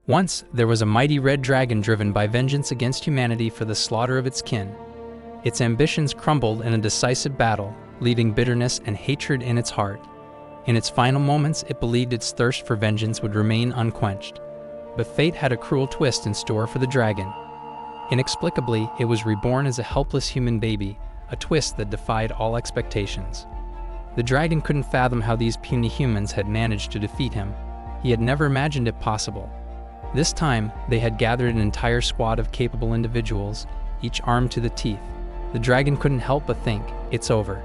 Once, there was a mighty red dragon driven by vengeance against humanity for the slaughter of its kin. Its ambitions crumbled in a decisive battle, leaving bitterness and hatred in its heart. In its final moments, it believed its thirst for vengeance would remain unquenched. But fate had a cruel twist in store for the dragon. Inexplicably, it was reborn as a helpless human baby, a twist that defied all expectations. The dragon couldn't fathom how these puny humans had managed to defeat him. He had never imagined it possible. This time, they had gathered an entire squad of capable individuals, each armed to the teeth. The dragon couldn't help but think, it's over.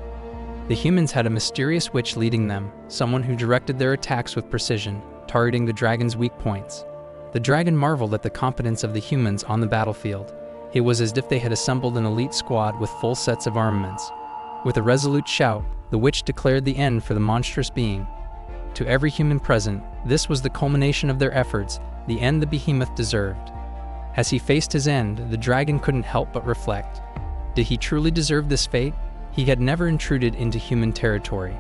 The humans had a mysterious witch leading them, someone who directed their attacks with precision, targeting the dragon's weak points. The dragon marveled at the competence of the humans on the battlefield. It was as if they had assembled an elite squad with full sets of armaments. With a resolute shout, the witch declared the end for the monstrous being. To every human present, this was the culmination of their efforts, the end the behemoth deserved. As he faced his end, the dragon couldn't help but reflect. Did he truly deserve this fate? He had never intruded into human territory.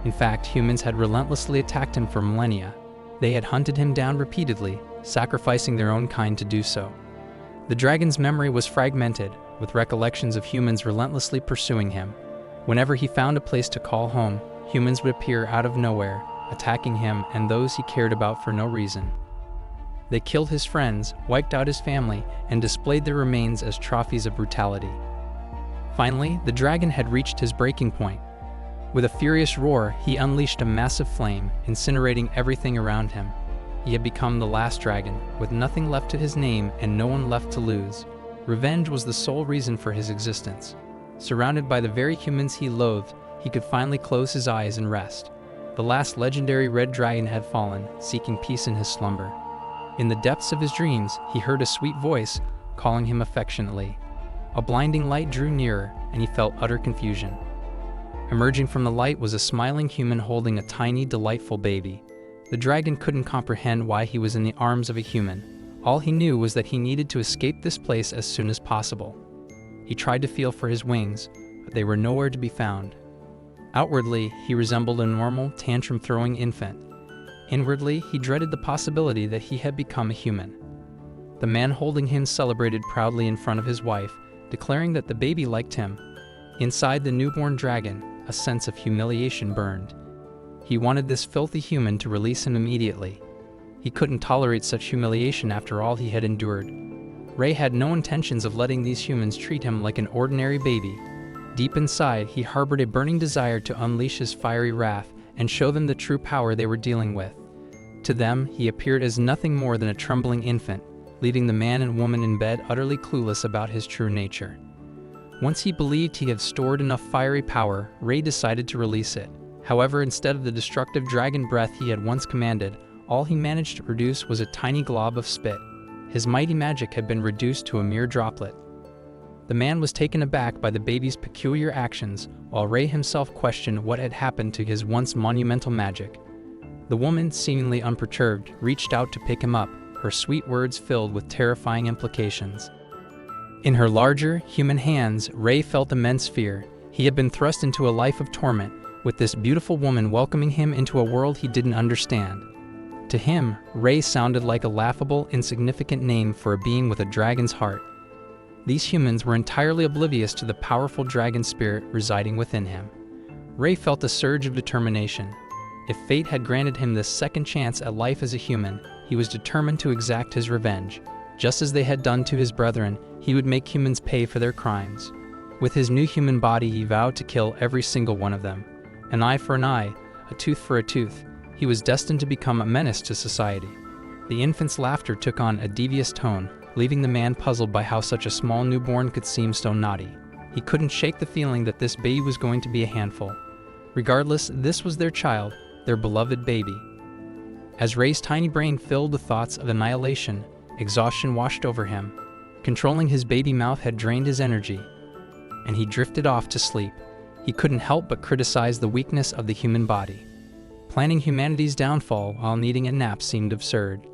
In fact, humans had relentlessly attacked him for millennia. They had hunted him down repeatedly, sacrificing their own kind to do so. The dragon's memory was fragmented, with recollections of humans relentlessly pursuing him. Whenever he found a place to call home, humans would appear out of nowhere, attacking him and those he cared about for no reason. They killed his friends, wiped out his family, and displayed their remains as trophies of brutality. Finally, the dragon had reached his breaking point. With a furious roar, he unleashed a massive flame, incinerating everything around him. He had become the last dragon, with nothing left to his name and no one left to lose. Revenge was the sole reason for his existence. Surrounded by the very humans he loathed, he could finally close his eyes and rest. The last legendary red dragon had fallen, seeking peace in his slumber. In the depths of his dreams, he heard a sweet voice calling him affectionately. A blinding light drew nearer, and he felt utter confusion. Emerging from the light was a smiling human holding a tiny, delightful baby. The dragon couldn't comprehend why he was in the arms of a human. All he knew was that he needed to escape this place as soon as possible. He tried to feel for his wings, but they were nowhere to be found. Outwardly, he resembled a normal, tantrum-throwing infant. Inwardly, he dreaded the possibility that he had become a human. The man holding him celebrated proudly in front of his wife, declaring that the baby liked him. Inside the newborn dragon, a sense of humiliation burned. He wanted this filthy human to release him immediately. He couldn't tolerate such humiliation after all he had endured. Rei had no intentions of letting these humans treat him like an ordinary baby. Deep inside, he harbored a burning desire to unleash his fiery wrath and show them the true power they were dealing with. To them, he appeared as nothing more than a trembling infant, leaving the man and woman in bed utterly clueless about his true nature. Once he believed he had stored enough fiery power, Rei decided to release it. However, instead of the destructive dragon breath he had once commanded, all he managed to produce was a tiny glob of spit. His mighty magic had been reduced to a mere droplet. The man was taken aback by the baby's peculiar actions, while Rei himself questioned what had happened to his once monumental magic. The woman, seemingly unperturbed, reached out to pick him up, her sweet words filled with terrifying implications. In her larger, human hands, Rei felt immense fear. He had been thrust into a life of torment, with this beautiful woman welcoming him into a world he didn't understand. To him, Rei sounded like a laughable, insignificant name for a being with a dragon's heart. These humans were entirely oblivious to the powerful dragon spirit residing within him. Rei felt a surge of determination. If fate had granted him this second chance at life as a human, he was determined to exact his revenge. Just as they had done to his brethren, he would make humans pay for their crimes. With his new human body, he vowed to kill every single one of them. An eye for an eye, a tooth for a tooth. He was destined to become a menace to society. The infant's laughter took on a devious tone, leaving the man puzzled by how such a small newborn could seem so naughty. He couldn't shake the feeling that this baby was going to be a handful. Regardless, this was their child, their beloved baby. As Rei's tiny brain filled with thoughts of annihilation, exhaustion washed over him. Controlling his baby mouth had drained his energy, and he drifted off to sleep. He couldn't help but criticize the weakness of the human body. Planning humanity's downfall while needing a nap seemed absurd.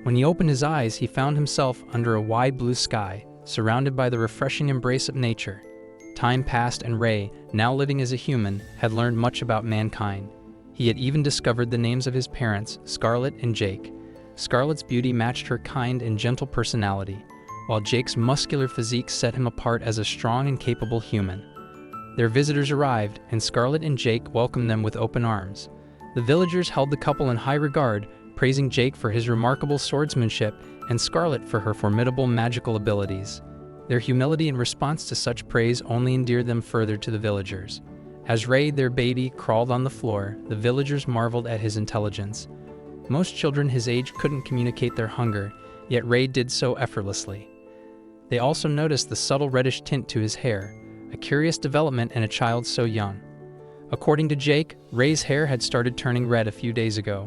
When he opened his eyes, he found himself under a wide blue sky, surrounded by the refreshing embrace of nature. Time passed and Rei, now living as a human, had learned much about mankind. He had even discovered the names of his parents, Scarlet and Jake. Scarlett's beauty matched her kind and gentle personality, while Jake's muscular physique set him apart as a strong and capable human. Their visitors arrived, and Scarlett and Jake welcomed them with open arms. The villagers held the couple in high regard, praising Jake for his remarkable swordsmanship and Scarlett for her formidable magical abilities. Their humility in response to such praise only endeared them further to the villagers. As Ray, their baby, crawled on the floor, the villagers marveled at his intelligence. Most children his age couldn't communicate their hunger, yet Ray did so effortlessly. They also noticed the subtle reddish tint to his hair, a curious development in a child so young. According to Jake, Ray's hair had started turning red a few days ago.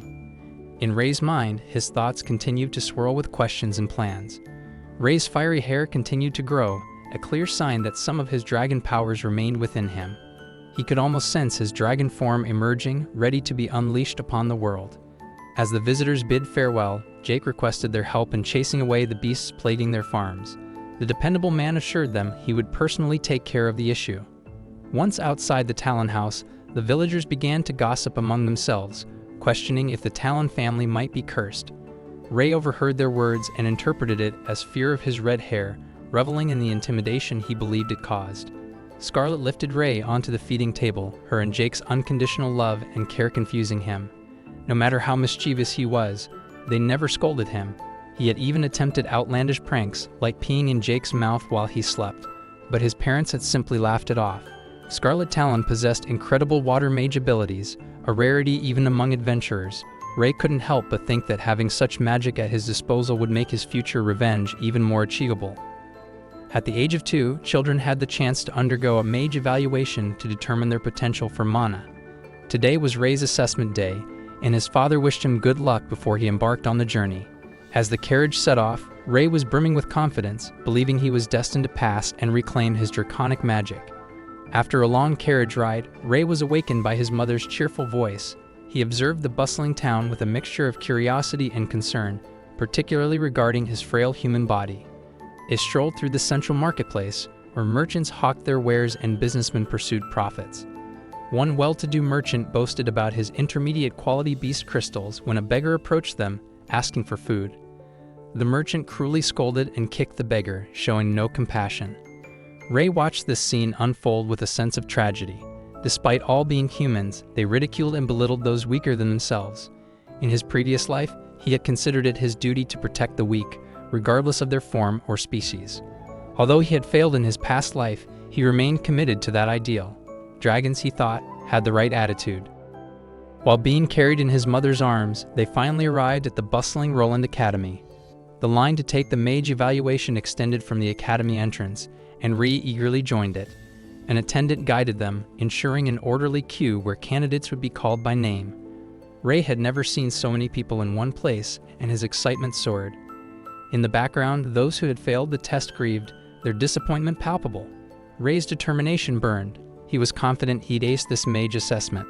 In Ray's mind, his thoughts continued to swirl with questions and plans. Ray's fiery hair continued to grow, a clear sign that some of his dragon powers remained within him. He could almost sense his dragon form emerging, ready to be unleashed upon the world. As the visitors bid farewell, Jake requested their help in chasing away the beasts plaguing their farms. The dependable man assured them he would personally take care of the issue. Once outside the Talon house, the villagers began to gossip among themselves, questioning if the Talon family might be cursed. Ray overheard their words and interpreted it as fear of his red hair, reveling in the intimidation he believed it caused. Scarlett lifted Ray onto the feeding table, her and Jake's unconditional love and care confusing him. No matter how mischievous he was, they never scolded him. He had even attempted outlandish pranks, like peeing in Jake's mouth while he slept, but his parents had simply laughed it off. Scarlet Talon possessed incredible water mage abilities, a rarity even among adventurers. Ray couldn't help but think that having such magic at his disposal would make his future revenge even more achievable. At the age of 2, children had the chance to undergo a mage evaluation to determine their potential for mana. Today was Ray's assessment day, and his father wished him good luck before he embarked on the journey. As the carriage set off, Ray was brimming with confidence, believing he was destined to pass and reclaim his draconic magic. After a long carriage ride, Ray was awakened by his mother's cheerful voice. He observed the bustling town with a mixture of curiosity and concern, particularly regarding his frail human body. They strolled through the central marketplace, where merchants hawked their wares and businessmen pursued profits. One well-to-do merchant boasted about his intermediate quality beast crystals when a beggar approached them, asking for food. The merchant cruelly scolded and kicked the beggar, showing no compassion. Ray watched this scene unfold with a sense of tragedy. Despite all being humans, they ridiculed and belittled those weaker than themselves. In his previous life, he had considered it his duty to protect the weak, regardless of their form or species. Although he had failed in his past life, he remained committed to that ideal. Dragons, he thought, had the right attitude. While being carried in his mother's arms, they finally arrived at the bustling Roland Academy. The line to take the mage evaluation extended from the academy entrance, and Ray eagerly joined it. An attendant guided them, ensuring an orderly queue where candidates would be called by name. Ray had never seen so many people in one place, and his excitement soared. In the background, those who had failed the test grieved, their disappointment palpable. Ray's determination burned. He was confident he'd ace this mage assessment.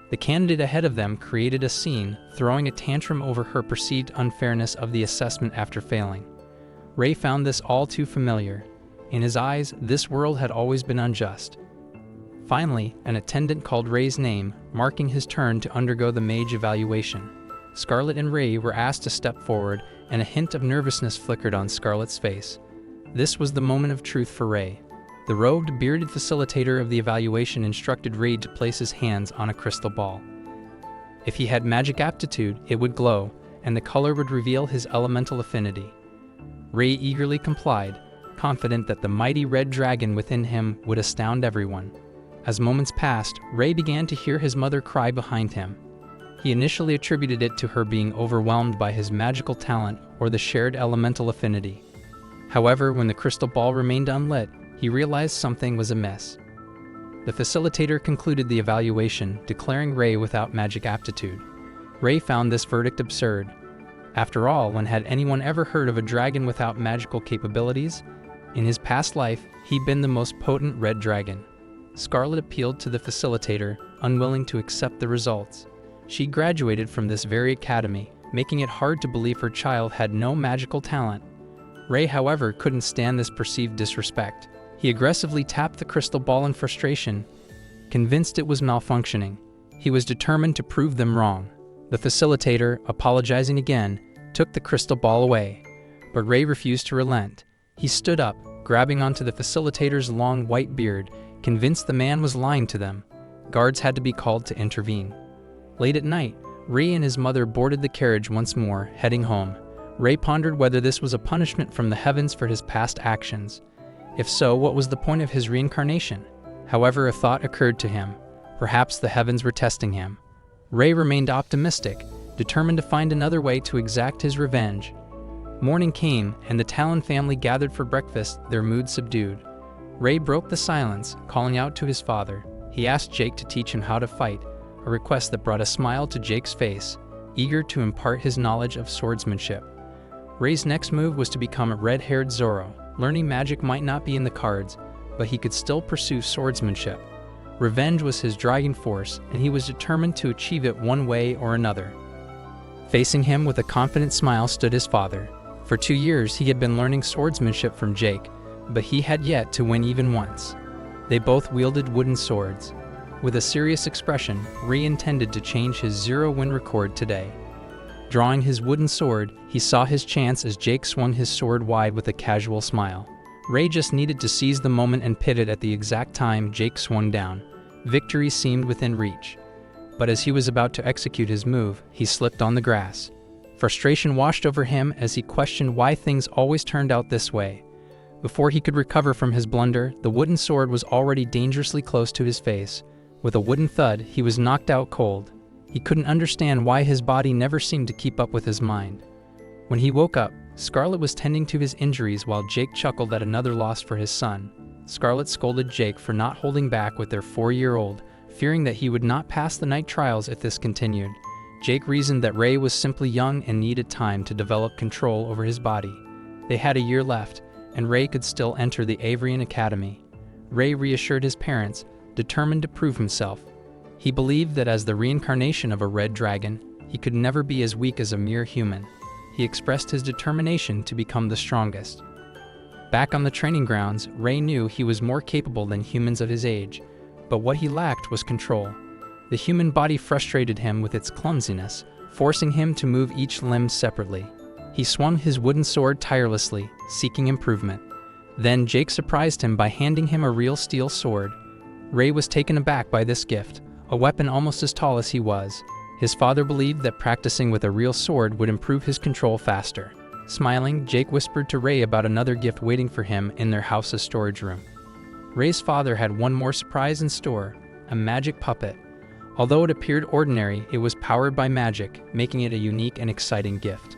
The candidate ahead of them created a scene, throwing a tantrum over her perceived unfairness of the assessment after failing. Ray found this all too familiar. In his eyes, this world had always been unjust. Finally, an attendant called Ray's name, marking his turn to undergo the mage evaluation. Scarlett and Ray were asked to step forward, and a hint of nervousness flickered on Scarlett's face. This was the moment of truth for Ray. The robed, bearded facilitator of the evaluation instructed Ray to place his hands on a crystal ball. If he had magic aptitude, it would glow, and the color would reveal his elemental affinity. Ray eagerly complied, confident that the mighty red dragon within him would astound everyone. As moments passed, Ray began to hear his mother cry behind him. He initially attributed it to her being overwhelmed by his magical talent or the shared elemental affinity. However, when the crystal ball remained unlit, he realized something was amiss. The facilitator concluded the evaluation, declaring Ray without magic aptitude. Ray found this verdict absurd. After all, when had anyone ever heard of a dragon without magical capabilities? In his past life, he'd been the most potent red dragon. Scarlett appealed to the facilitator, unwilling to accept the results. She graduated from this very academy, making it hard to believe her child had no magical talent. Ray, however, couldn't stand this perceived disrespect. He aggressively tapped the crystal ball in frustration, convinced it was malfunctioning. He was determined to prove them wrong. The facilitator, apologizing again, took the crystal ball away. But Rei refused to relent. He stood up, grabbing onto the facilitator's long white beard, convinced the man was lying to them. Guards had to be called to intervene. Late at night, Rei and his mother boarded the carriage once more, heading home. Rei pondered whether this was a punishment from the heavens for his past actions. If so, what was the point of his reincarnation? However, a thought occurred to him. Perhaps the heavens were testing him. Rei remained optimistic, determined to find another way to exact his revenge. Morning came, and the Talon family gathered for breakfast, their mood subdued. Rei broke the silence, calling out to his father. He asked Jake to teach him how to fight, a request that brought a smile to Jake's face, eager to impart his knowledge of swordsmanship. Rei's next move was to become a red-haired Zoro. Learning magic might not be in the cards, but he could still pursue swordsmanship. Revenge was his driving force, and he was determined to achieve it one way or another. Facing him with a confident smile stood his father. For 2 years he had been learning swordsmanship from Jake, but he had yet to win even once. They both wielded wooden swords. With a serious expression, Rei intended to change his zero-win record today. Drawing his wooden sword, he saw his chance as Jake swung his sword wide with a casual smile. Rei just needed to seize the moment and pit it at the exact time Jake swung down. Victory seemed within reach. But as he was about to execute his move, he slipped on the grass. Frustration washed over him as he questioned why things always turned out this way. Before he could recover from his blunder, the wooden sword was already dangerously close to his face. With a wooden thud, he was knocked out cold. He couldn't understand why his body never seemed to keep up with his mind. When he woke up, Scarlet was tending to his injuries while Jake chuckled at another loss for his son. Scarlet scolded Jake for not holding back with their 4-year-old, fearing that he would not pass the night trials if this continued. Jake reasoned that Rei was simply young and needed time to develop control over his body. They had a year left, and Rei could still enter the Avrian Academy. Rei reassured his parents, determined to prove himself. He believed that as the reincarnation of a red dragon, he could never be as weak as a mere human. He expressed his determination to become the strongest. Back on the training grounds, Rei knew he was more capable than humans of his age, but what he lacked was control. The human body frustrated him with its clumsiness, forcing him to move each limb separately. He swung his wooden sword tirelessly, seeking improvement. Then Jake surprised him by handing him a real steel sword. Rei was taken aback by this gift, a weapon almost as tall as he was. His father believed that practicing with a real sword would improve his control faster. Smiling, Jake whispered to Rei about another gift waiting for him in their house's storage room. Rei's father had one more surprise in store, a magic puppet. Although it appeared ordinary, it was powered by magic, making it a unique and exciting gift.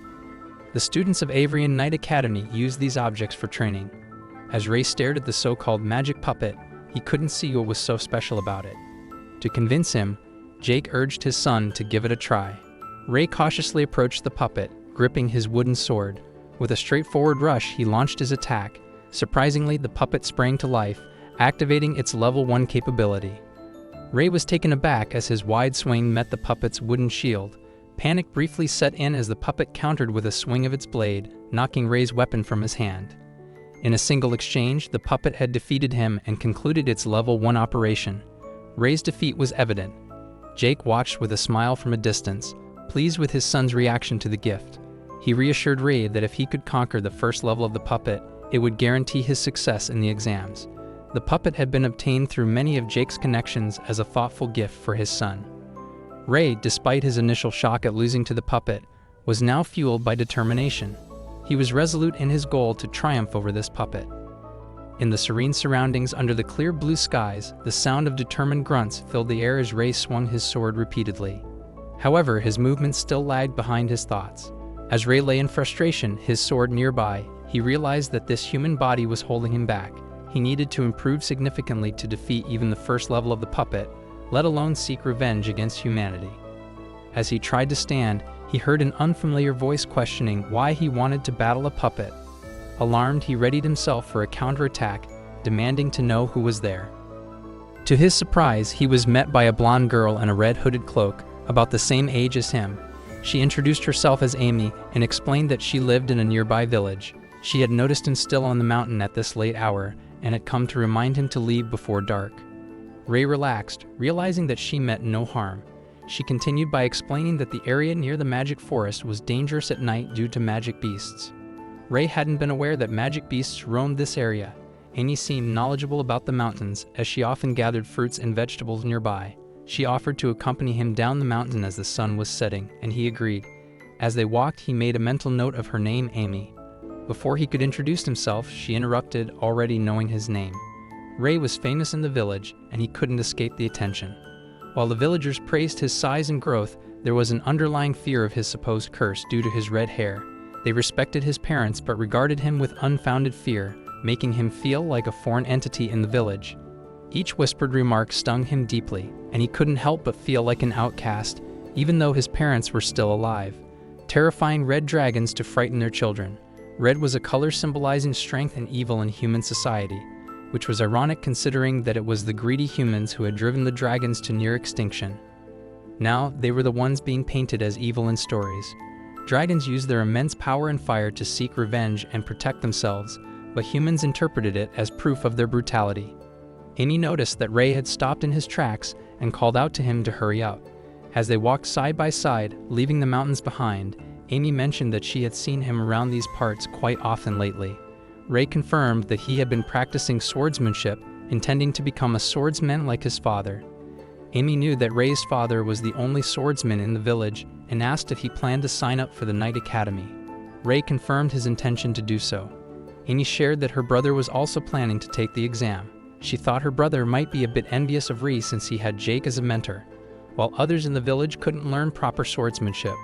The students of Avrian Knight Academy used these objects for training. As Rei stared at the so-called magic puppet, he couldn't see what was so special about it. To convince him, Jake urged his son to give it a try. Rei cautiously approached the puppet, gripping his wooden sword. With a straightforward rush, he launched his attack. Surprisingly, the puppet sprang to life, activating its level 1 capability. Rei was taken aback as his wide swing met the puppet's wooden shield. Panic briefly set in as the puppet countered with a swing of its blade, knocking Rei's weapon from his hand. In a single exchange, the puppet had defeated him and concluded its level 1 operation. Rei's defeat was evident. Jake watched with a smile from a distance, pleased with his son's reaction to the gift. He reassured Rei that if he could conquer the first level of the puppet, it would guarantee his success in the exams. The puppet had been obtained through many of Jake's connections as a thoughtful gift for his son. Rei, despite his initial shock at losing to the puppet, was now fueled by determination. He was resolute in his goal to triumph over this puppet. In the serene surroundings under the clear blue skies, the sound of determined grunts filled the air as Rei swung his sword repeatedly. However, his movements still lagged behind his thoughts. As Rei lay in frustration, his sword nearby, he realized that this human body was holding him back. He needed to improve significantly to defeat even the first level of the puppet, let alone seek revenge against humanity. As he tried to stand, he heard an unfamiliar voice questioning why he wanted to battle a puppet. Alarmed, he readied himself for a counterattack, demanding to know who was there. To his surprise, he was met by a blonde girl in a red hooded cloak, about the same age as him. She introduced herself as Amy and explained that she lived in a nearby village. She had noticed him still on the mountain at this late hour and had come to remind him to leave before dark. Rei relaxed, realizing that she meant no harm. She continued by explaining that the area near the magic forest was dangerous at night due to magic beasts. Rei hadn't been aware that magic beasts roamed this area. Amy seemed knowledgeable about the mountains, as she often gathered fruits and vegetables nearby. She offered to accompany him down the mountain as the sun was setting, and he agreed. As they walked, he made a mental note of her name, Amy. Before he could introduce himself, she interrupted, already knowing his name. Rei was famous in the village, and he couldn't escape the attention. While the villagers praised his size and growth, there was an underlying fear of his supposed curse due to his red hair. They respected his parents but regarded him with unfounded fear, making him feel like a foreign entity in the village. Each whispered remark stung him deeply, and he couldn't help but feel like an outcast, even though his parents were still alive. Terrifying red dragons to frighten their children. Red was a color symbolizing strength and evil in human society, which was ironic considering that it was the greedy humans who had driven the dragons to near extinction. Now, they were the ones being painted as evil in stories. Dragons used their immense power and fire to seek revenge and protect themselves, but humans interpreted it as proof of their brutality. Amy noticed that Rei had stopped in his tracks and called out to him to hurry up. As they walked side by side, leaving the mountains behind, Amy mentioned that she had seen him around these parts quite often lately. Rei confirmed that he had been practicing swordsmanship, intending to become a swordsman like his father. Amy knew that Rei's father was the only swordsman in the village and asked if he planned to sign up for the Knight Academy. Rei confirmed his intention to do so. Amy shared that her brother was also planning to take the exam. She thought her brother might be a bit envious of Rei since he had Jake as a mentor, while others in the village couldn't learn proper swordsmanship.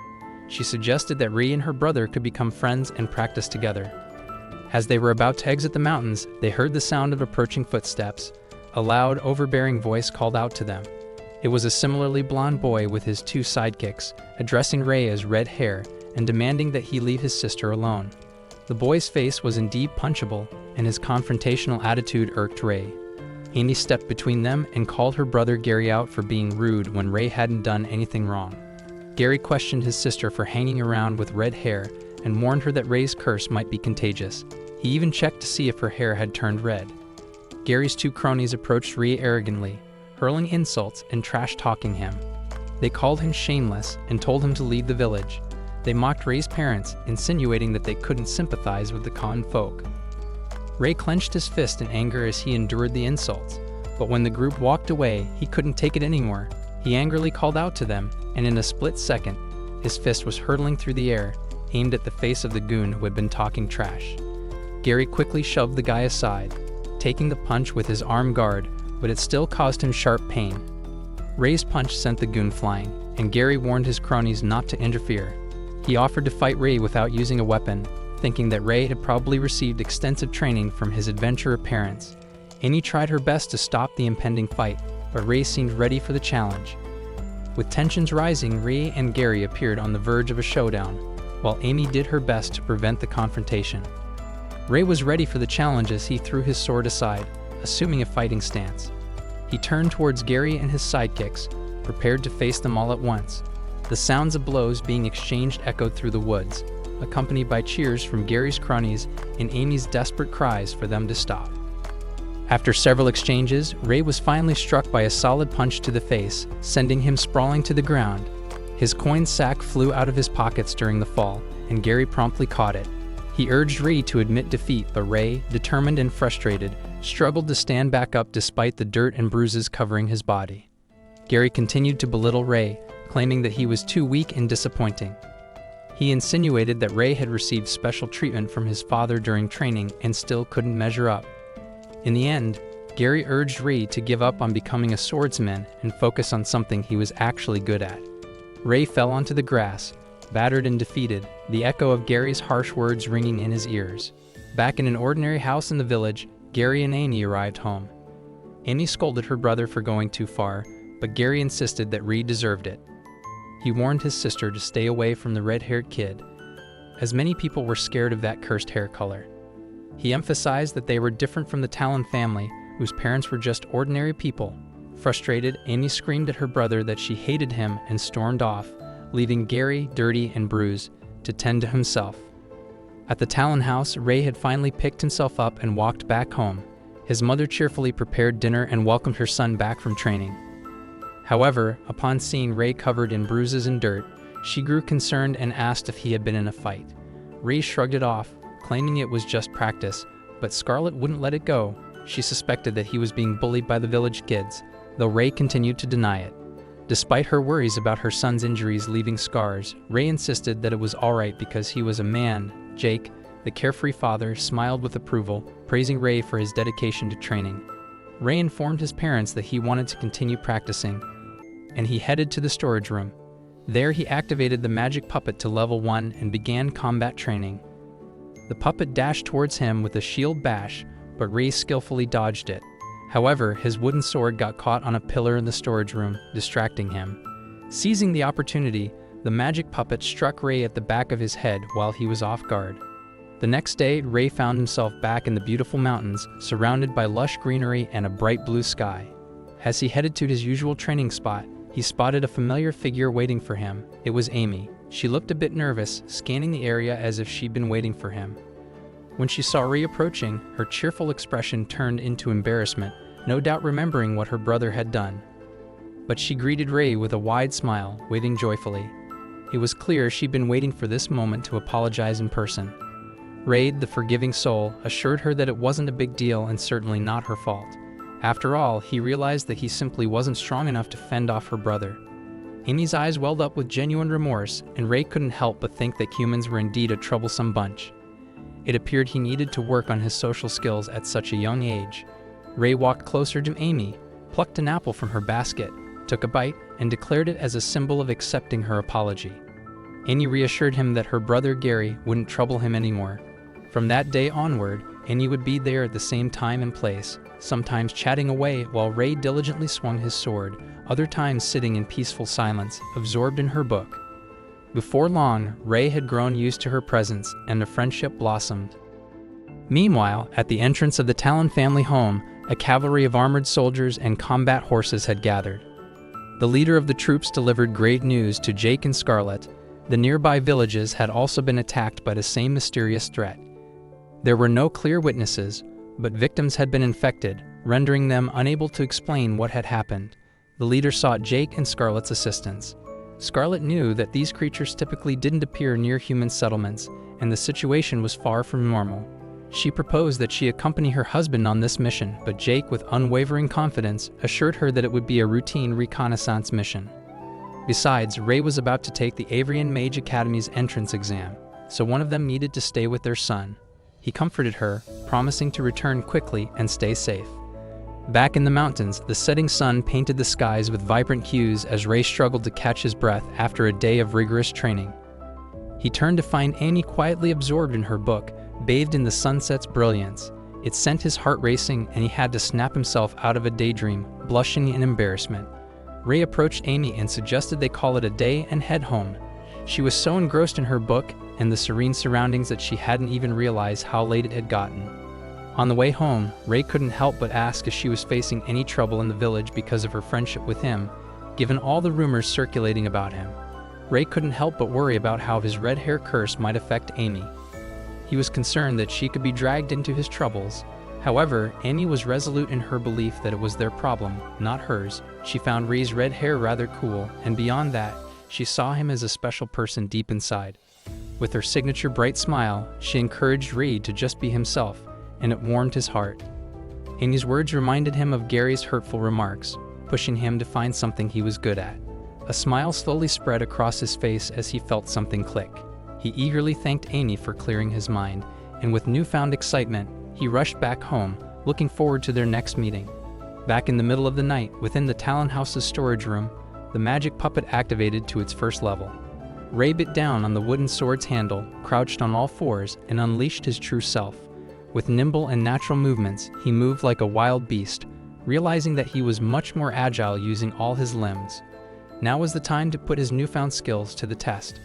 She suggested that Rei and her brother could become friends and practice together. As they were about to exit the mountains, they heard the sound of approaching footsteps. A loud, overbearing voice called out to them. It was a similarly blonde boy with his two sidekicks, addressing Rei as Red Hair and demanding that he leave his sister alone. The boy's face was indeed punchable, and his confrontational attitude irked Rei. Amy stepped between them and called her brother Gary out for being rude when Rei hadn't done anything wrong. Gary questioned his sister for hanging around with red hair and warned her that Rei's curse might be contagious. He even checked to see if her hair had turned red. Gary's two cronies approached Rei arrogantly, hurling insults and trash-talking him. They called him shameless and told him to leave the village. They mocked Rei's parents, insinuating that they couldn't sympathize with the common folk. Rei clenched his fist in anger as he endured the insults, but when the group walked away, he couldn't take it anymore. He angrily called out to them, and in a split second, his fist was hurtling through the air, aimed at the face of the goon who had been talking trash. Gary quickly shoved the guy aside, taking the punch with his arm guard, but it still caused him sharp pain. Rei's punch sent the goon flying, and Gary warned his cronies not to interfere. He offered to fight Rei without using a weapon, thinking that Rei had probably received extensive training from his adventurer parents. Amy tried her best to stop the impending fight, but Rei seemed ready for the challenge. With tensions rising, Rei and Gary appeared on the verge of a showdown, while Amy did her best to prevent the confrontation. Rei was ready for the challenge as he threw his sword aside, assuming a fighting stance. He turned towards Gary and his sidekicks, prepared to face them all at once. The sounds of blows being exchanged echoed through the woods, accompanied by cheers from Gary's cronies and Amy's desperate cries for them to stop. After several exchanges, Rei was finally struck by a solid punch to the face, sending him sprawling to the ground. His coin sack flew out of his pockets during the fall, and Gary promptly caught it. He urged Rei to admit defeat, but Rei, determined and frustrated, struggled to stand back up despite the dirt and bruises covering his body. Gary continued to belittle Rei, claiming that he was too weak and disappointing. He insinuated that Rei had received special treatment from his father during training and still couldn't measure up. In the end, Gary urged Rei to give up on becoming a swordsman and focus on something he was actually good at. Rei fell onto the grass, battered and defeated, the echo of Gary's harsh words ringing in his ears. Back in an ordinary house in the village, Gary and Amy arrived home. Amy scolded her brother for going too far, but Gary insisted that Rei deserved it. He warned his sister to stay away from the red-haired kid, as many people were scared of that cursed hair color. He emphasized that they were different from the Talon family, whose parents were just ordinary people. Frustrated, Amy screamed at her brother that she hated him and stormed off, leaving Gary, dirty and bruised, to tend to himself. At the Talon house, Rei had finally picked himself up and walked back home. His mother cheerfully prepared dinner and welcomed her son back from training. However, upon seeing Rei covered in bruises and dirt, she grew concerned and asked if he had been in a fight. Rei shrugged it off, claiming it was just practice, but Scarlet wouldn't let it go. She suspected that he was being bullied by the village kids, though Rei continued to deny it. Despite her worries about her son's injuries leaving scars, Rei insisted that it was alright because he was a man. Jake, the carefree father, smiled with approval, praising Rei for his dedication to training. Rei informed his parents that he wanted to continue practicing, and he headed to the storage room. There he activated the magic puppet to level 1 and began combat training. The puppet dashed towards him with a shield bash, but Rei skillfully dodged it. However, his wooden sword got caught on a pillar in the storage room, distracting him. Seizing the opportunity, the magic puppet struck Rei at the back of his head while he was off guard. The next day, Rei found himself back in the beautiful mountains, surrounded by lush greenery and a bright blue sky. As he headed to his usual training spot, he spotted a familiar figure waiting for him. It was Amy. She looked a bit nervous, scanning the area as if she'd been waiting for him. When she saw Rei approaching, her cheerful expression turned into embarrassment, no doubt remembering what her brother had done. But she greeted Rei with a wide smile, waving joyfully. It was clear she'd been waiting for this moment to apologize in person. Rei, the forgiving soul, assured her that it wasn't a big deal and certainly not her fault. After all, he realized that he simply wasn't strong enough to fend off her brother. Amy's eyes welled up with genuine remorse, and Rei couldn't help but think that humans were indeed a troublesome bunch. It appeared he needed to work on his social skills at such a young age. Rei walked closer to Amy, plucked an apple from her basket, took a bite, and declared it as a symbol of accepting her apology. Amy reassured him that her brother Gary wouldn't trouble him anymore. From that day onward, Amy would be there at the same time and place, sometimes chatting away while Rei diligently swung his sword, other times sitting in peaceful silence, absorbed in her book. Before long, Rei had grown used to her presence, and a friendship blossomed. Meanwhile, at the entrance of the Talon family home, a cavalry of armored soldiers and combat horses had gathered. The leader of the troops delivered great news to Jake and Scarlet. The nearby villages had also been attacked by the same mysterious threat. There were no clear witnesses, but victims had been infected, rendering them unable to explain what had happened. The leader sought Jake and Scarlet's assistance. Scarlet knew that these creatures typically didn't appear near human settlements, and the situation was far from normal. She proposed that she accompany her husband on this mission, but Jake, with unwavering confidence, assured her that it would be a routine reconnaissance mission. Besides, Rei was about to take the Avrian Mage Academy's entrance exam, so one of them needed to stay with their son. He comforted her, promising to return quickly and stay safe. Back in the mountains, the setting sun painted the skies with vibrant hues as Rei struggled to catch his breath after a day of rigorous training. He turned to find Amy quietly absorbed in her book, bathed in the sunset's brilliance. It sent his heart racing, and he had to snap himself out of a daydream, blushing in embarrassment. Rei approached Amy and suggested they call it a day and head home. She was so engrossed in her book and the serene surroundings that she hadn't even realized how late it had gotten. On the way home, Rei couldn't help but ask if she was facing any trouble in the village because of her friendship with him, given all the rumors circulating about him. Rei couldn't help but worry about how his red hair curse might affect Amy. He was concerned that she could be dragged into his troubles. However, Amy was resolute in her belief that it was their problem, not hers. She found Rei's red hair rather cool, and beyond that, she saw him as a special person deep inside. With her signature bright smile, she encouraged Rei to just be himself, and it warmed his heart. Amy's words reminded him of Gary's hurtful remarks, pushing him to find something he was good at. A smile slowly spread across his face as he felt something click. He eagerly thanked Amy for clearing his mind, and with newfound excitement, he rushed back home, looking forward to their next meeting. Back in the middle of the night, within the Talon House's storage room, the magic puppet activated to its first level. Rei bit down on the wooden sword's handle, crouched on all fours, and unleashed his true self. With nimble and natural movements, he moved like a wild beast, realizing that he was much more agile using all his limbs. Now was the time to put his newfound skills to the test.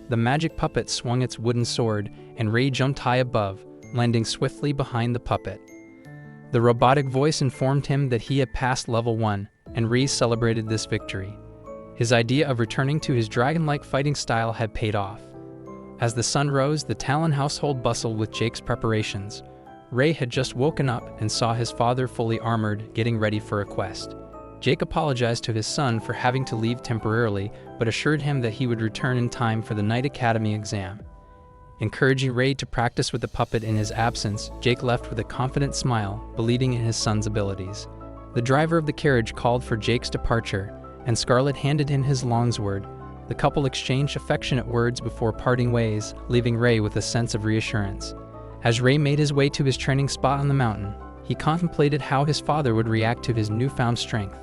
The magic puppet swung its wooden sword, and Rei jumped high above, landing swiftly behind the puppet. The robotic voice informed him that he had passed level 1, and Rei celebrated this victory. His idea of returning to his dragon-like fighting style had paid off. As the sun rose, the Talon household bustled with Jake's preparations. Rei had just woken up and saw his father fully armored, getting ready for a quest. Jake apologized to his son for having to leave temporarily, but assured him that he would return in time for the Night Academy exam. Encouraging Ray to practice with the puppet in his absence, Jake left with a confident smile, believing in his son's abilities. The driver of the carriage called for Jake's departure, and Scarlett handed him his longsword. The couple exchanged affectionate words before parting ways, leaving Ray with a sense of reassurance. As Ray made his way to his training spot on the mountain, he contemplated how his father would react to his newfound strength.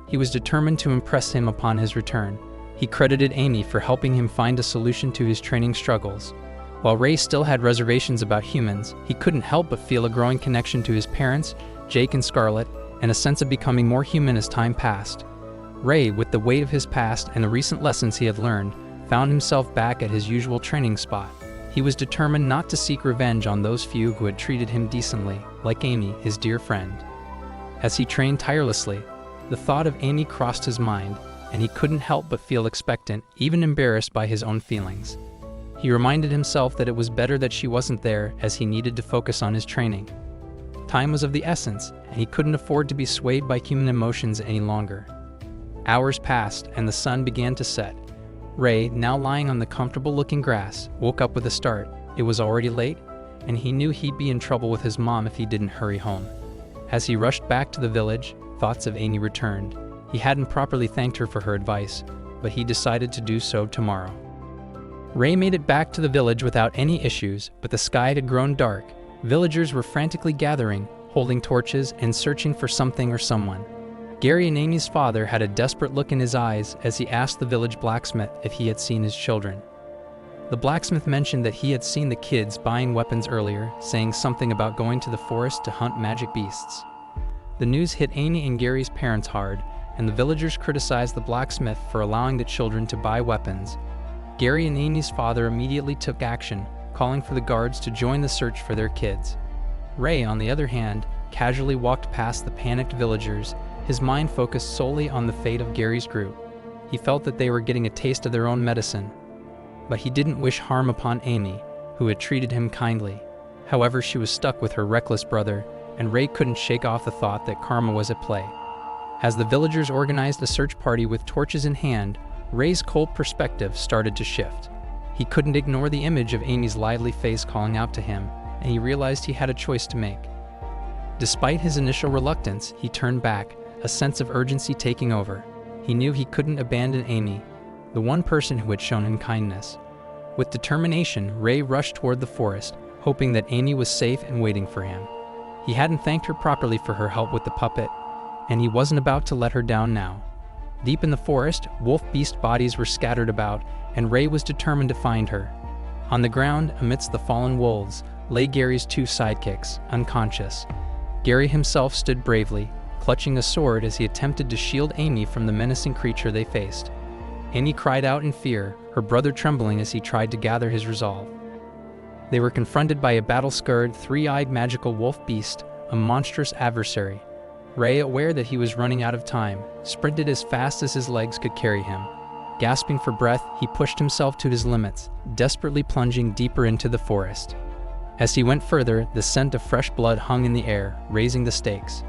He was determined to impress him upon his return. He credited Amy for helping him find a solution to his training struggles. While Ray still had reservations about humans, he couldn't help but feel a growing connection to his parents, Jake and Scarlett, and a sense of becoming more human as time passed. Ray, with the weight of his past and the recent lessons he had learned, found himself back at his usual training spot. He was determined not to seek revenge on those few who had treated him decently, like Amy, his dear friend. As he trained tirelessly, the thought of Amy crossed his mind, and he couldn't help but feel expectant, even embarrassed by his own feelings. He reminded himself that it was better that she wasn't there, as he needed to focus on his training. Time was of the essence, and he couldn't afford to be swayed by human emotions any longer. Hours passed, and the sun began to set. Ray, now lying on the comfortable-looking grass, woke up with a start. It was already late, and he knew he'd be in trouble with his mom if he didn't hurry home. As he rushed back to the village, thoughts of Amy returned. He hadn't properly thanked her for her advice, but he decided to do so tomorrow. Ray made it back to the village without any issues, but the sky had grown dark. Villagers were frantically gathering, holding torches, and searching for something or someone. Gary and Amy's father had a desperate look in his eyes as he asked the village blacksmith if he had seen his children. The blacksmith mentioned that he had seen the kids buying weapons earlier, saying something about going to the forest to hunt magic beasts. The news hit Amy and Gary's parents hard, and the villagers criticized the blacksmith for allowing the children to buy weapons. Gary and Amy's father immediately took action, calling for the guards to join the search for their kids. Ray, on the other hand, casually walked past the panicked villagers, his mind focused solely on the fate of Gary's group. He felt that they were getting a taste of their own medicine, but he didn't wish harm upon Amy, who had treated him kindly. However, she was stuck with her reckless brother, and Ray couldn't shake off the thought that karma was at play. As the villagers organized a search party with torches in hand, Ray's cold perspective started to shift. He couldn't ignore the image of Amy's lively face calling out to him, and he realized he had a choice to make. Despite his initial reluctance, he turned back, a sense of urgency taking over. He knew he couldn't abandon Amy, the one person who had shown him kindness. With determination, Ray rushed toward the forest, hoping that Amy was safe and waiting for him. He hadn't thanked her properly for her help with the puppet, and he wasn't about to let her down now. Deep in the forest, wolf beast bodies were scattered about, and Ray was determined to find her. On the ground, amidst the fallen wolves, lay Gary's two sidekicks, unconscious. Gary himself stood bravely, clutching a sword as he attempted to shield Amy from the menacing creature they faced. Amy cried out in fear, her brother trembling as he tried to gather his resolve. They were confronted by a battle-scarred, three-eyed magical wolf beast, a monstrous adversary. Ray, aware that he was running out of time, sprinted as fast as his legs could carry him. Gasping for breath, he pushed himself to his limits, desperately plunging deeper into the forest. As he went further, the scent of fresh blood hung in the air, raising the stakes.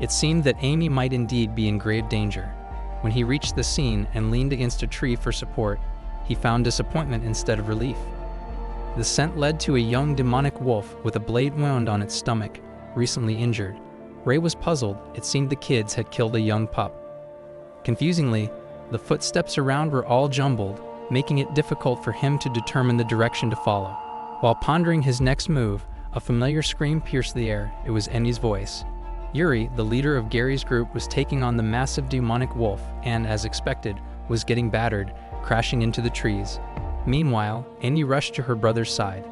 It seemed that Amy might indeed be in grave danger. When he reached the scene and leaned against a tree for support, he found disappointment instead of relief. The scent led to a young demonic wolf with a blade wound on its stomach, recently injured. Ray was puzzled. It seemed the kids had killed a young pup. Confusingly, the footsteps around were all jumbled, making it difficult for him to determine the direction to follow. While pondering his next move, a familiar scream pierced the air. It was Amy's voice. Yuri, the leader of Gary's group, was taking on the massive demonic wolf and, as expected, was getting battered, crashing into the trees. Meanwhile, Amy rushed to her brother's side.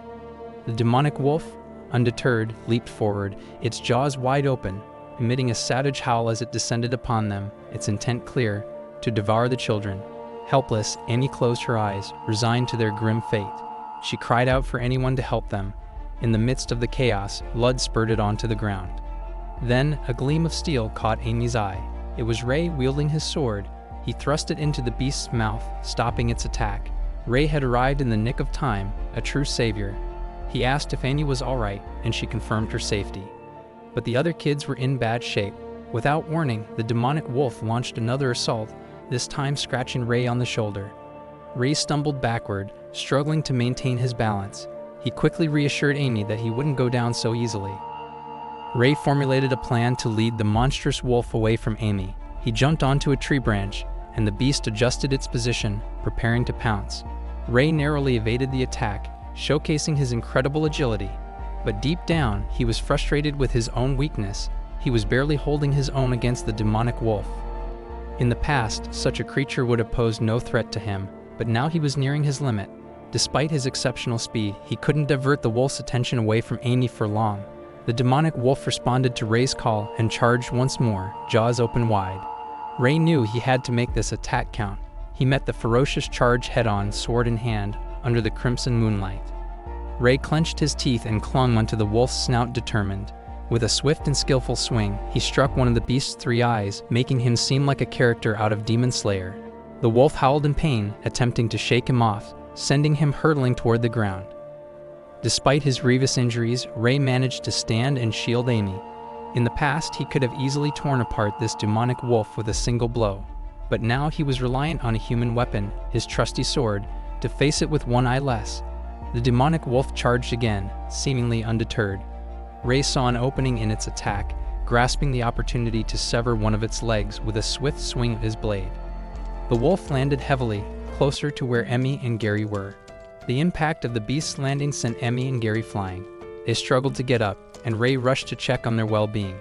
The demonic wolf, undeterred, leaped forward, its jaws wide open, emitting a savage howl as it descended upon them, its intent clear, to devour the children. Helpless, Amy closed her eyes, resigned to their grim fate. She cried out for anyone to help them. In the midst of the chaos, blood spurted onto the ground. Then, a gleam of steel caught Amy's eye. It was Ray wielding his sword. He thrust it into the beast's mouth, stopping its attack. Ray had arrived in the nick of time, a true savior. He asked if Amy was all right, and she confirmed her safety. But the other kids were in bad shape. Without warning, the demonic wolf launched another assault, this time scratching Rei on the shoulder. Rei stumbled backward, struggling to maintain his balance. He quickly reassured Amy that he wouldn't go down so easily. Rei formulated a plan to lead the monstrous wolf away from Amy. He jumped onto a tree branch, and the beast adjusted its position, preparing to pounce. Rei narrowly evaded the attack, showcasing his incredible agility. But deep down, he was frustrated with his own weakness. He was barely holding his own against the demonic wolf. In the past, such a creature would have posed no threat to him, but now he was nearing his limit. Despite his exceptional speed, he couldn't divert the wolf's attention away from Amy for long. The demonic wolf responded to Rei's call and charged once more, jaws open wide. Rei knew he had to make this attack count. He met the ferocious charge head-on, sword in hand, under the crimson moonlight. Rei clenched his teeth and clung onto the wolf's snout determined. With a swift and skillful swing, he struck one of the beast's three eyes, making him seem like a character out of Demon Slayer. The wolf howled in pain, attempting to shake him off, sending him hurtling toward the ground. Despite his grievous injuries, Rei managed to stand and shield Amy. In the past, he could have easily torn apart this demonic wolf with a single blow. But now he was reliant on a human weapon, his trusty sword, to face it with one eye less. The demonic wolf charged again, seemingly undeterred. Rei saw an opening in its attack, grasping the opportunity to sever one of its legs with a swift swing of his blade. The wolf landed heavily, closer to where Emmy and Gary were. The impact of the beast's landing sent Emmy and Gary flying. They struggled to get up, and Rei rushed to check on their well-being.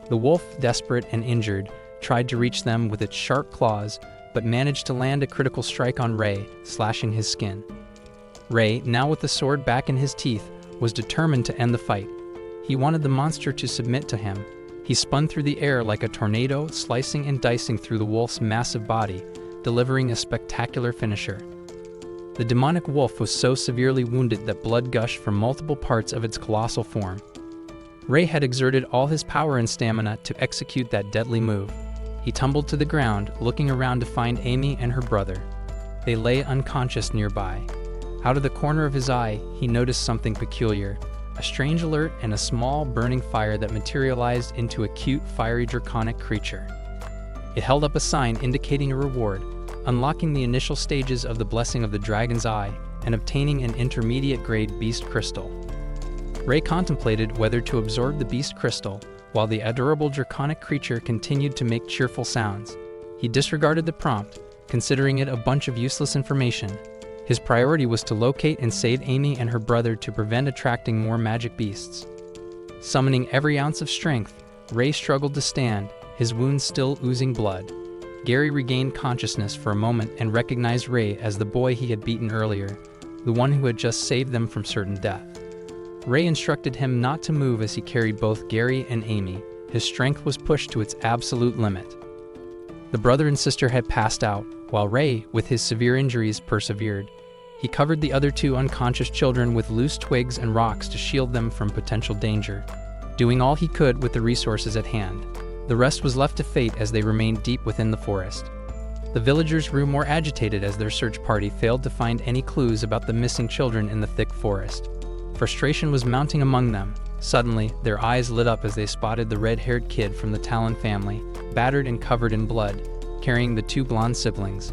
The wolf, desperate and injured, tried to reach them with its sharp claws, but managed to land a critical strike on Rei, slashing his skin. Rei, now with the sword back in his teeth, was determined to end the fight. He wanted the monster to submit to him. He spun through the air like a tornado, slicing and dicing through the wolf's massive body, delivering a spectacular finisher. The demonic wolf was so severely wounded that blood gushed from multiple parts of its colossal form. Rei had exerted all his power and stamina to execute that deadly move. He tumbled to the ground, looking around to find Amy and her brother. They lay unconscious nearby. Out of the corner of his eye, he noticed something peculiar, a strange alert and a small burning fire that materialized into a cute, fiery draconic creature. It held up a sign indicating a reward, unlocking the initial stages of the blessing of the dragon's eye and obtaining an intermediate-grade beast crystal. Rei contemplated whether to absorb the beast crystal, while the adorable draconic creature continued to make cheerful sounds. He disregarded the prompt, considering it a bunch of useless information. His priority was to locate and save Amy and her brother to prevent attracting more magic beasts. Summoning every ounce of strength, Rei struggled to stand, his wounds still oozing blood. Gary regained consciousness for a moment and recognized Rei as the boy he had beaten earlier, the one who had just saved them from certain death. Rei instructed him not to move as he carried both Gary and Amy. His strength was pushed to its absolute limit. The brother and sister had passed out, while Rei, with his severe injuries, persevered. He covered the other two unconscious children with loose twigs and rocks to shield them from potential danger, doing all he could with the resources at hand. The rest was left to fate as they remained deep within the forest. The villagers grew more agitated as their search party failed to find any clues about the missing children in the thick forest. Frustration was mounting among them. Suddenly, their eyes lit up as they spotted the red-haired kid from the Talon family, battered and covered in blood, carrying the two blonde siblings.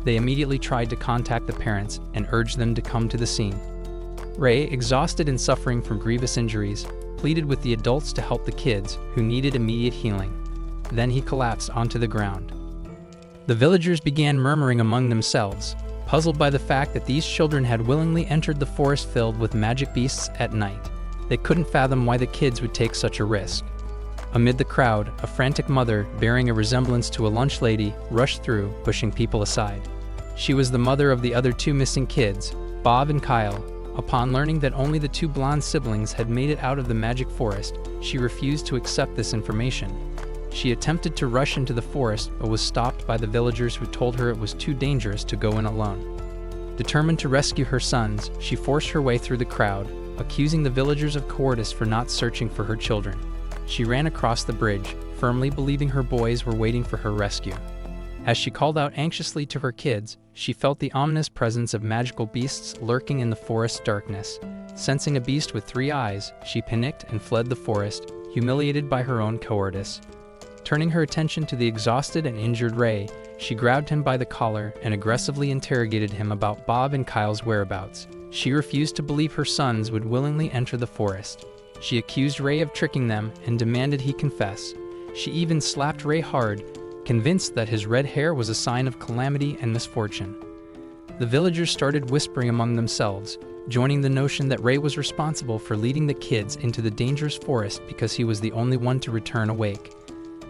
They immediately tried to contact the parents and urged them to come to the scene. Rei, exhausted and suffering from grievous injuries, pleaded with the adults to help the kids, who needed immediate healing. Then he collapsed onto the ground. The villagers began murmuring among themselves, puzzled by the fact that these children had willingly entered the forest filled with magic beasts at night. They couldn't fathom why the kids would take such a risk. Amid the crowd, a frantic mother, bearing a resemblance to a lunch lady, rushed through, pushing people aside. She was the mother of the other two missing kids, Bob and Kyle. Upon learning that only the two blonde siblings had made it out of the magic forest, she refused to accept this information. She attempted to rush into the forest, but was stopped by the villagers who told her it was too dangerous to go in alone. Determined to rescue her sons, she forced her way through the crowd, accusing the villagers of cowardice for not searching for her children. She ran across the bridge, firmly believing her boys were waiting for her rescue. As she called out anxiously to her kids, she felt the ominous presence of magical beasts lurking in the forest's darkness. Sensing a beast with three eyes, she panicked and fled the forest, humiliated by her own cowardice. Turning her attention to the exhausted and injured Ray, she grabbed him by the collar and aggressively interrogated him about Bob and Kyle's whereabouts. She refused to believe her sons would willingly enter the forest. She accused Ray of tricking them and demanded he confess. She even slapped Ray hard, convinced that his red hair was a sign of calamity and misfortune. The villagers started whispering among themselves, joining the notion that Ray was responsible for leading the kids into the dangerous forest because he was the only one to return awake.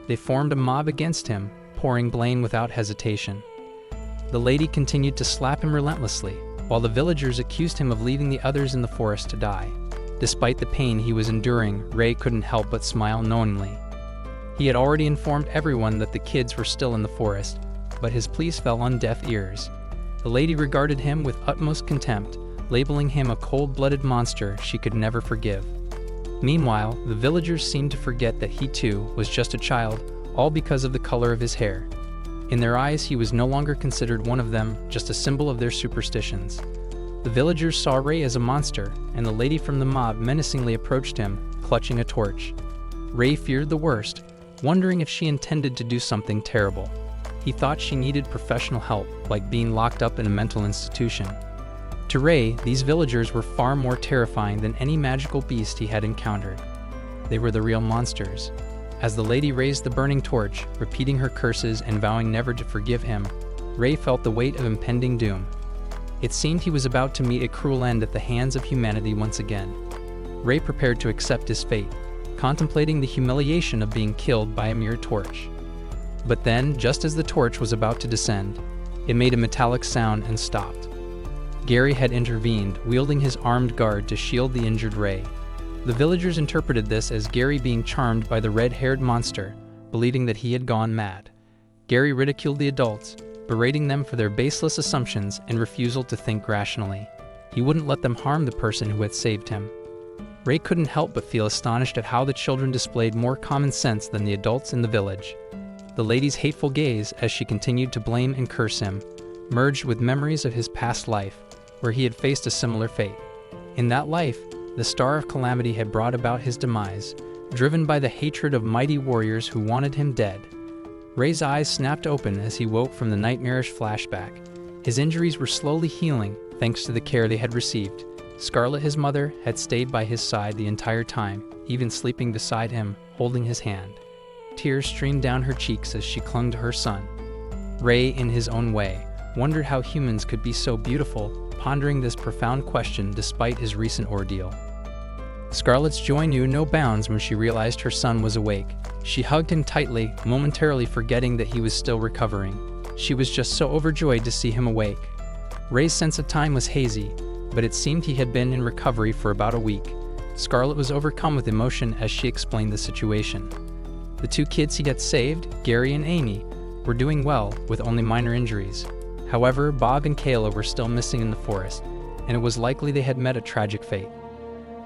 They formed a mob against him, pouring blame without hesitation. The lady continued to slap him relentlessly, while the villagers accused him of leaving the others in the forest to die. Despite the pain he was enduring, Ray couldn't help but smile knowingly. He had already informed everyone that the kids were still in the forest, but his pleas fell on deaf ears. The lady regarded him with utmost contempt, labeling him a cold-blooded monster she could never forgive. Meanwhile, the villagers seemed to forget that he too was just a child, all because of the color of his hair. In their eyes, he was no longer considered one of them, just a symbol of their superstitions. The villagers saw Ray as a monster, and the lady from the mob menacingly approached him, clutching a torch. Ray feared the worst, wondering if she intended to do something terrible. He thought she needed professional help, like being locked up in a mental institution. To Ray, these villagers were far more terrifying than any magical beast he had encountered. They were the real monsters. As the lady raised the burning torch, repeating her curses and vowing never to forgive him, Ray felt the weight of impending doom. It seemed he was about to meet a cruel end at the hands of humanity once again. Ray prepared to accept his fate, contemplating the humiliation of being killed by a mere torch. But then, just as the torch was about to descend, it made a metallic sound and stopped. Gary had intervened, wielding his armed guard to shield the injured Ray. The villagers interpreted this as Gary being charmed by the red-haired monster, believing that he had gone mad. Gary ridiculed the adults, berating them for their baseless assumptions and refusal to think rationally. He wouldn't let them harm the person who had saved him. Ray couldn't help but feel astonished at how the children displayed more common sense than the adults in the village. The lady's hateful gaze, as she continued to blame and curse him, merged with memories of his past life, where he had faced a similar fate. In that life, the star of calamity had brought about his demise, driven by the hatred of mighty warriors who wanted him dead. Ray's eyes snapped open as he woke from the nightmarish flashback. His injuries were slowly healing, thanks to the care they had received. Scarlet, his mother, had stayed by his side the entire time, even sleeping beside him, holding his hand. Tears streamed down her cheeks as she clung to her son. Ray, in his own way, wondered how humans could be so beautiful, pondering this profound question despite his recent ordeal. Scarlet's joy knew no bounds when she realized her son was awake. She hugged him tightly, momentarily forgetting that he was still recovering. She was just so overjoyed to see him awake. Ray's sense of time was hazy, but it seemed he had been in recovery for about a week. Scarlet was overcome with emotion as she explained the situation. The two kids he had saved, Gary and Amy, were doing well, with only minor injuries. However, Bob and Kayla were still missing in the forest, and it was likely they had met a tragic fate.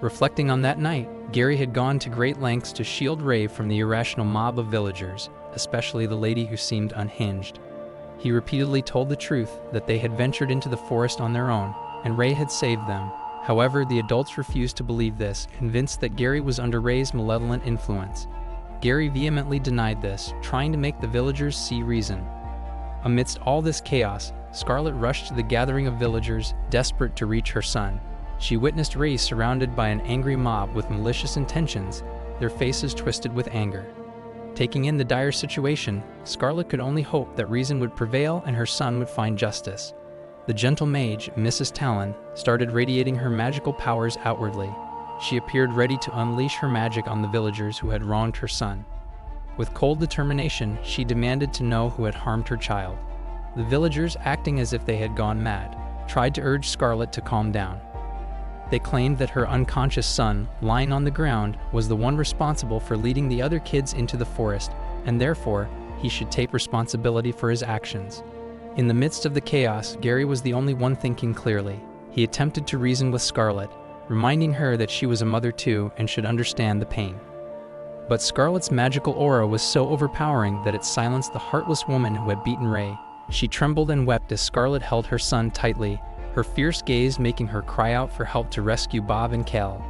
Reflecting on that night, Gary had gone to great lengths to shield Ray from the irrational mob of villagers, especially the lady who seemed unhinged. He repeatedly told the truth that they had ventured into the forest on their own, and Ray had saved them. However, the adults refused to believe this, convinced that Gary was under Ray's malevolent influence. Gary vehemently denied this, trying to make the villagers see reason. Amidst all this chaos, Scarlet rushed to the gathering of villagers, desperate to reach her son. She witnessed Ray surrounded by an angry mob with malicious intentions, their faces twisted with anger. Taking in the dire situation, Scarlet could only hope that reason would prevail and her son would find justice. The gentle mage, Mrs. Talon, started radiating her magical powers outwardly. She appeared ready to unleash her magic on the villagers who had wronged her son. With cold determination, she demanded to know who had harmed her child. The villagers, acting as if they had gone mad, tried to urge Scarlet to calm down. They claimed that her unconscious son, lying on the ground, was the one responsible for leading the other kids into the forest, and therefore, he should take responsibility for his actions. In the midst of the chaos, Gary was the only one thinking clearly. He attempted to reason with Scarlet, reminding her that she was a mother too and should understand the pain. But Scarlet's magical aura was so overpowering that it silenced the heartless woman who had beaten Ray. She trembled and wept as Scarlet held her son tightly, her fierce gaze making her cry out for help to rescue Bob and Kel.